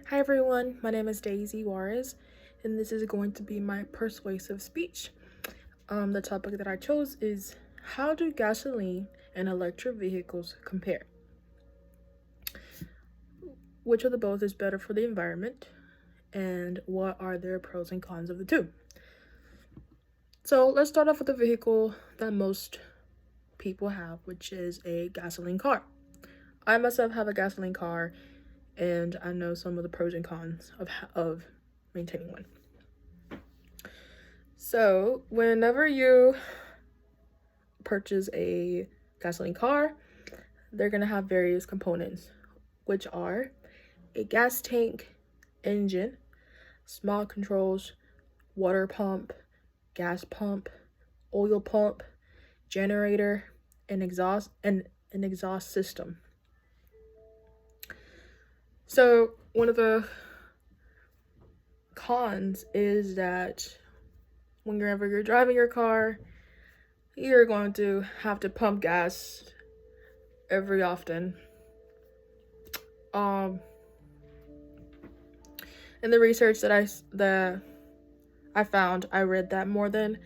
Hi everyone, my name is Daisy Juarez, and this is going to be my persuasive speech. The topic that I chose is how do gasoline and electric vehicles compare? Which of the both is better for the environment, and what are their pros and cons of the two? So let's start off with the vehicle that most people have, which is a gasoline car. I myself have a gasoline car, and I know some of the pros and cons of maintaining one. So whenever you purchase a gasoline car, they're gonna have various components, which are a gas tank, engine, smog controls, water pump, gas pump, oil pump, generator, and an exhaust system. So one of the cons is that whenever you're driving your car, you're going to have to pump gas every often. In the research that I found, I read that more than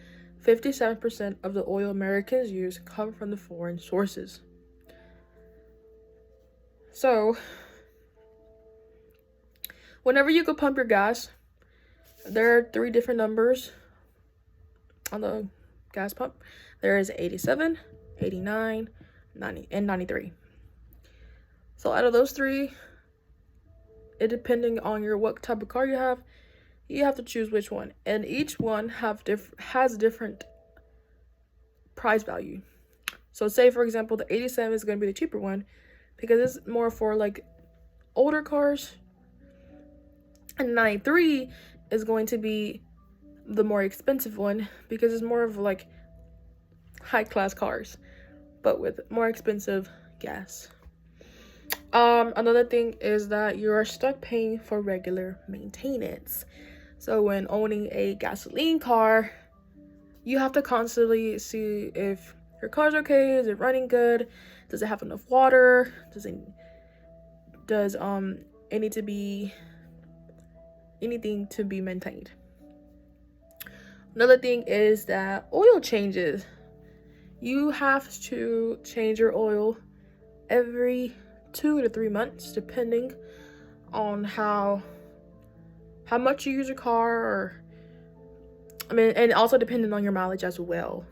57% of the oil Americans use come from the foreign sources. So, whenever you go pump your gas, there are 3 different numbers on the gas pump. There is 87, 89, 90, and 93. So out of those 3, it depending on what type of car you have to choose which one, and each one has different price value. So say for example the 87 is going to be the cheaper one because it's more for like older cars, and 93 is going to be the more expensive one because it's more of like high class cars but with more expensive gas. Another thing is that you are stuck paying for regular maintenance. So when owning a gasoline car, you have to constantly see if your car's okay, is it running good, does it have enough water, does it need to be anything to be maintained. Another thing is that oil changes. You have to change your oil every 2 to 3 months, depending on how much you use your car, and also depending on your mileage as well.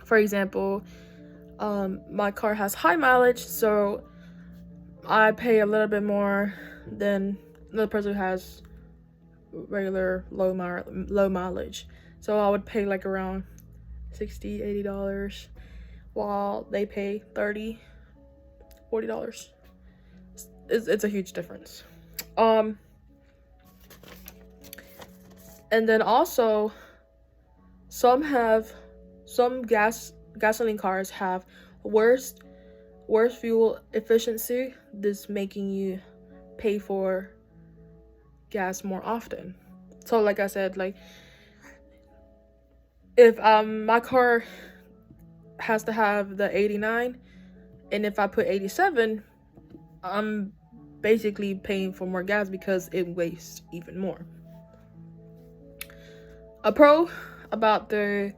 For example, my car has high mileage, so I pay a little bit more than another person who has regular low mileage. So I would pay like around $60-$80 while they pay $30-$40. It's a huge difference. And then also some gasoline cars have worse fuel efficiency, this making you pay for gas more often. So like I said, like if my car has to have the 89, and if I put 87, I'm basically paying for more gas because it wastes even more. A pro about the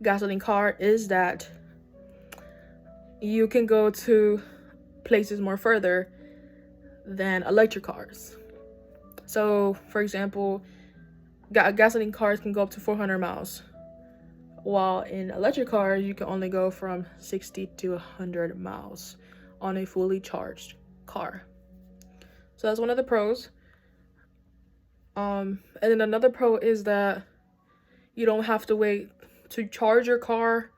gasoline car is that you can go to places more further than electric cars. So for example, gasoline cars can go up to 400 miles, while in electric cars you can only go from 60 to 100 miles on a fully charged car. So that's one of the pros. And then another pro is that you don't have to wait to charge your car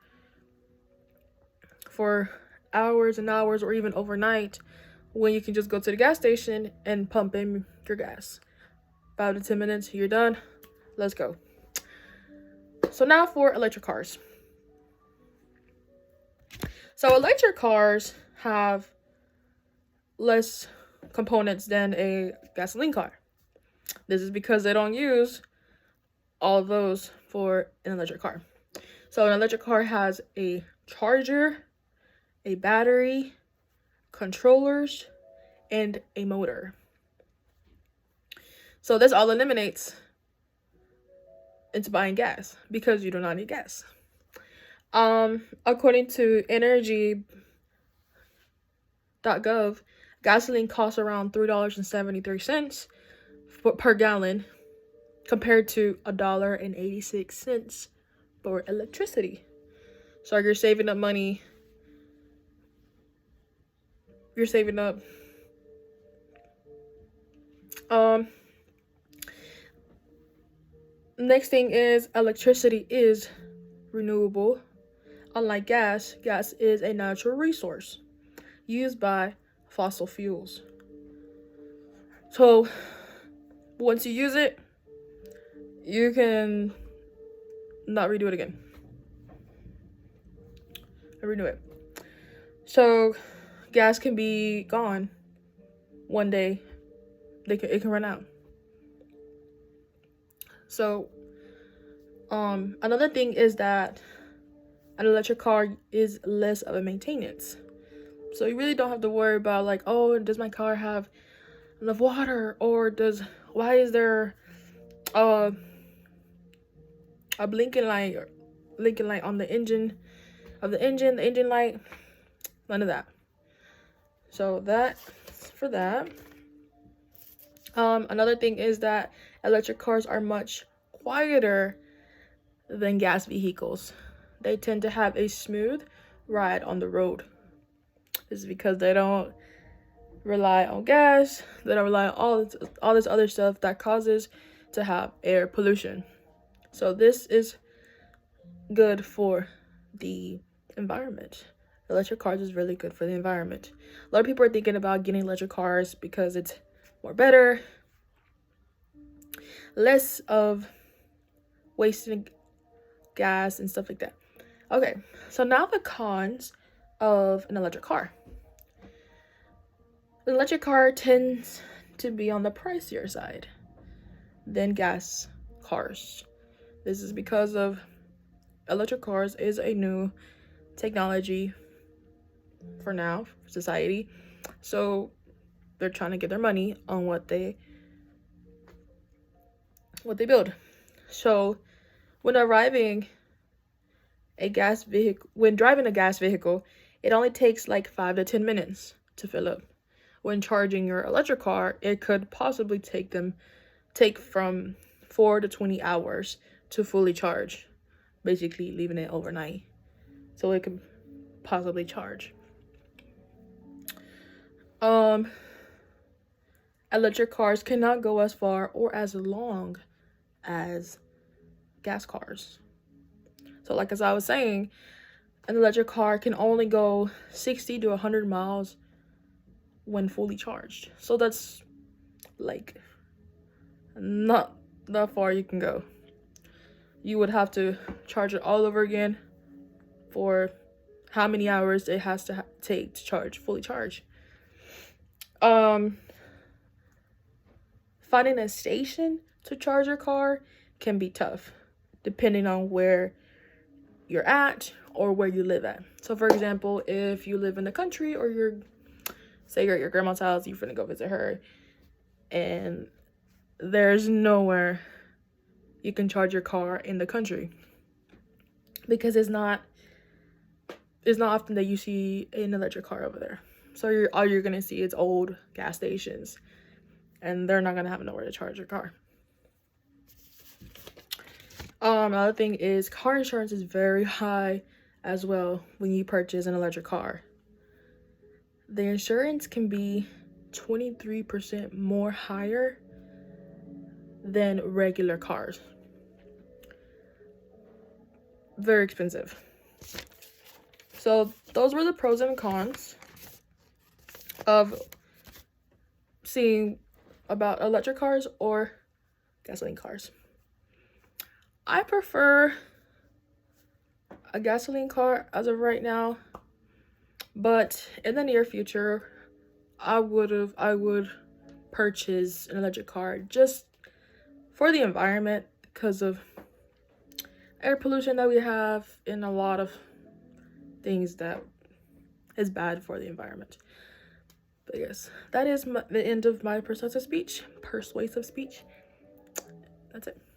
for hours and hours or even overnight, when you can just go to the gas station and pump in your gas. 5 to 10 minutes, you're done. Let's go. So now for electric cars. So electric cars have less components than a gasoline car. This is because they don't use all of those for an electric car. So an electric car has a charger, a battery, controllers, and a motor. So this all eliminates into buying gas because you do not need gas. According to energy.gov, gasoline costs around $3.73 per gallon compared to $1.86 for electricity. So you're saving up money. You're saving up. Next thing is electricity is renewable. Unlike gas is a natural resource used by fossil fuels. So once you use it, you can not redo it again. Renew it. So gas can be gone one day. It can run out. So another thing is that an electric car is less of a maintenance. So you really don't have to worry about like, oh, does my car have enough water, or why is there a blinking light on the engine light? None of that. So that's for that. Another thing is that electric cars are much quieter than gas vehicles. They tend to have a smooth ride on the road. This is because they don't rely on gas. They don't rely on all this other stuff that causes to have air pollution. So this is good for the environment. Electric cars is really good for the environment. A lot of people are thinking about getting electric cars because it's more better, less of wasting gas and stuff like that. Okay, so now the cons of an electric car. An electric car tends to be on the pricier side than gas cars. This is because of electric cars is a new technology for now, for society. So they're trying to get their money on what they build. So when driving a gas vehicle, it only takes like 5 to 10 minutes to fill up. When charging your electric car, it could possibly take from 4 to 20 hours to fully charge, basically leaving it overnight so it could possibly charge. Electric cars cannot go as far or as long as gas cars. So like as I was saying, an electric car can only go 60 to 100 miles when fully charged. So that's like not that far you can go. You would have to charge it all over again for how many hours it has to take to fully charge. Finding a station to charge your car can be tough depending on where you're at or where you live at. So for example, if you live in the country or you're at your grandma's house, you're finna go visit her and there's nowhere you can charge your car in the country because it's not often that you see an electric car over there. So all you're gonna see is old gas stations, and they're not gonna have nowhere to charge your car. Another thing is car insurance is very high as well when you purchase an electric car. The insurance can be 23% more higher than regular cars. Very expensive. So those were the pros and cons of seeing about electric cars or gasoline cars. I prefer a gasoline car as of right now, but in the near future, I would purchase an electric car just for the environment because of air pollution that we have and a lot of things that is bad for the environment. But yes, that is the end of my persuasive speech. That's it.